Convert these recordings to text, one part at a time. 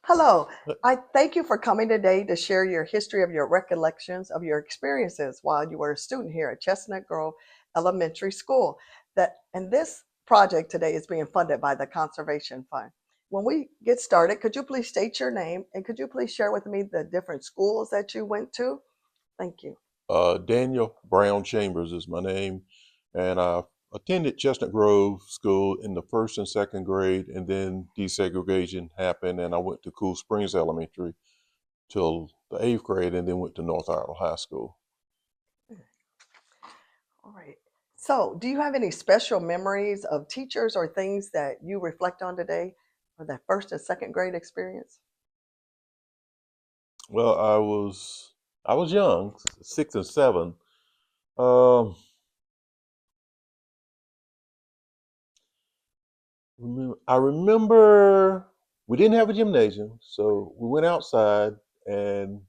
Hello. I thank you for coming today to share your history of your recollections of your experiences while you were a student here at Chestnut Grove Elementary School. This project today is being funded by the Conservation Fund. When we get started, could you please state your name and could you please share with me the different schools that you went to? Thank you. Daniel Brown Chambers is my name, and I attended Chestnut Grove School in the first and second grade, and then desegregation happened, and I went to Cool Springs Elementary till the eighth grade, and then went to North Iredell High School. All right. So, do you have any special memories of teachers or things that you reflect on today for that first and second grade experience? Well, I was young, 6 and 7. Um, I remember we didn't have a gymnasium, so we went outside, and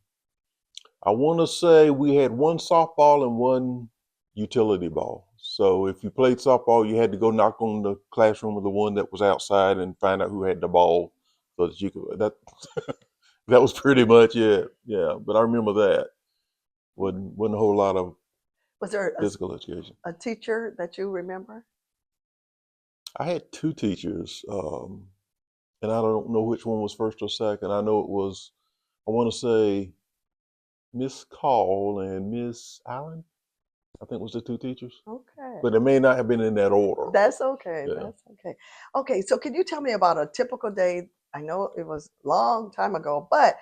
I want to say we had one softball and one utility ball. So if you played softball, you had to go knock on the classroom of the one that was outside and find out who had the ball, so that you could. That was pretty much it. Yeah, but I remember that wasn't a whole lot of Was there physical education. a teacher that you remember? I had two teachers, and I don't know which one was first or second. I know it was. I want to say Miss Call and Miss Allen. I think was the two teachers, Okay. but it may not have been in that order. That's okay. Yeah. That's okay. Okay, so can you tell me about a typical day? I know it was a long time ago, but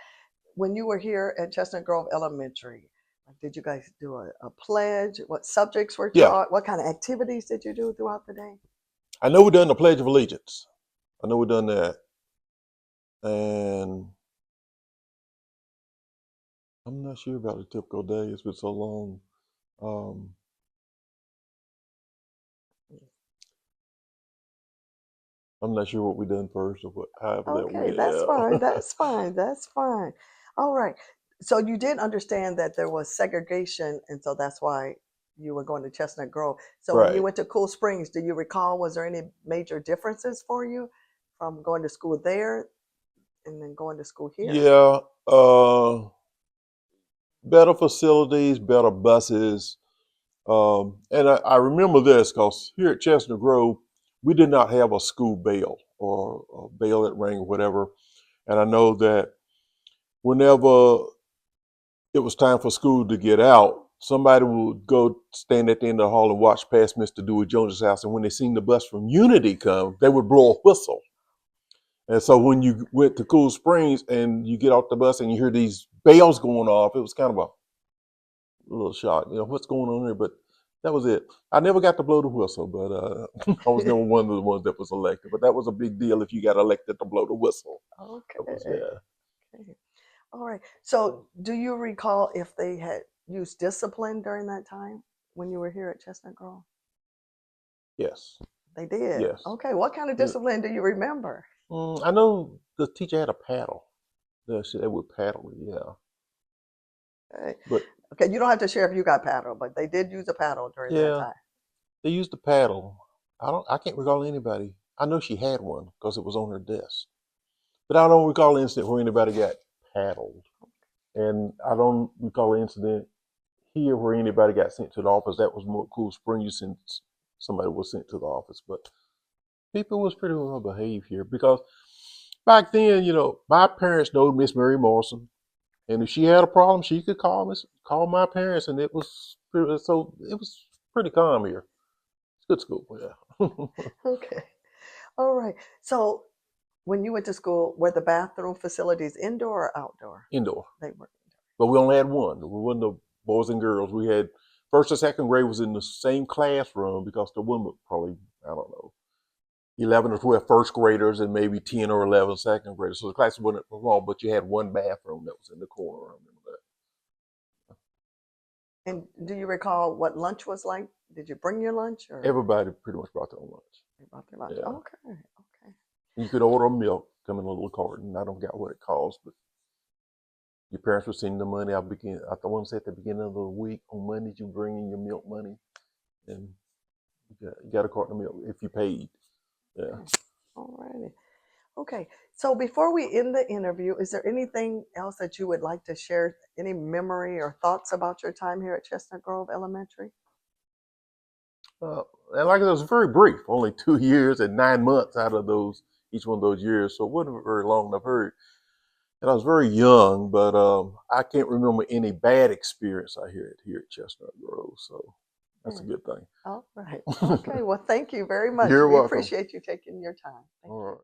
when you were here at Chestnut Grove Elementary, like, did you guys do a pledge? What subjects were Yeah. taught? What kind of activities did you do throughout the day? I know we done the Pledge of Allegiance. I know we done that. And I'm not sure about a typical day. It's been so long. Um, I'm not sure what we done first or what however that Okay, went. that's fine. Yeah. That's fine. That's fine. All right. So you did understand that there was segregation, and so that's why you were going to Chestnut Grove. So when you Right. went to Cool Springs, do you recall, was there any major differences for you from going to school there and then going to school here? Yeah. Better facilities, better buses. And I remember this because here at Chestnut Grove, we did not have a school bell or a bell that rang or whatever. And I know that whenever it was time for school to get out, somebody would go stand at the end of the hall and watch past Mr. Dewey Jones's house. And when they seen the bus from Unity come, they would blow a whistle. And so when you went to Cool Springs and you get off the bus and you hear these bells going off, it was kind of a little shock. What's going on here? But that was it. I never got to blow the whistle, but I was never one of the ones that was elected. But that was a big deal if you got elected to blow the whistle. That was, Okay. yeah. Okay. All right. So do you recall if they had used discipline during that time when you were here at Chestnut Grove? Yes. They did. Yes. Okay. What kind of Yeah. discipline do you remember? I know the teacher had a paddle. They would paddle, yeah. Okay. But Okay, you don't have to share if you got paddle, but they did use a paddle during that yeah, time. they used the paddle. I can't recall anybody. I know she had one because it was on her desk. But I don't recall an incident where anybody got paddled. And I don't recall an incident here where anybody got sent to the office. That was more Cool Springs since somebody was sent to the office. But people was pretty well behaved here because back then, my parents know Miss Mary Morrison. And if she had a problem, she could call my parents, and it was pretty calm here. It's good school, yeah. Okay. All right. So when you went to school, were the bathroom facilities indoor or outdoor? Indoor, They were. but we only had one. We wasn't the boys and girls. We had first and second grade was in the same classroom because the one was probably I don't know 11 or 12 first graders and maybe 10 or 11 second graders. So the class wasn't small, but you had one bathroom that was in the corner. I remember that. And do you recall what lunch was like? Did you bring your lunch or Everybody pretty much brought their own lunch. they brought their lunch? Yeah, Okay. Okay. you could order milk, come in a little carton. I don't get what it costs, but your parents would send the money. I want to say at the beginning of the week on Mondays you bring in your milk money, and you got a carton of milk if you paid. Yeah. Okay. All righty. Okay, so before we end the interview, is there anything else that you would like to share? Any memory or thoughts about your time here at Chestnut Grove Elementary? Uh, and like I said, it was very brief, only 2 years and 9 months out of those each one of those years, so it wasn't very long. I've heard, and I was very young, but I can't remember any bad experience I had here at Chestnut Grove, so that's a Yeah. good thing. All right. Okay. Well, thank you very much. You're We welcome. appreciate you taking your time. Thank All you. right.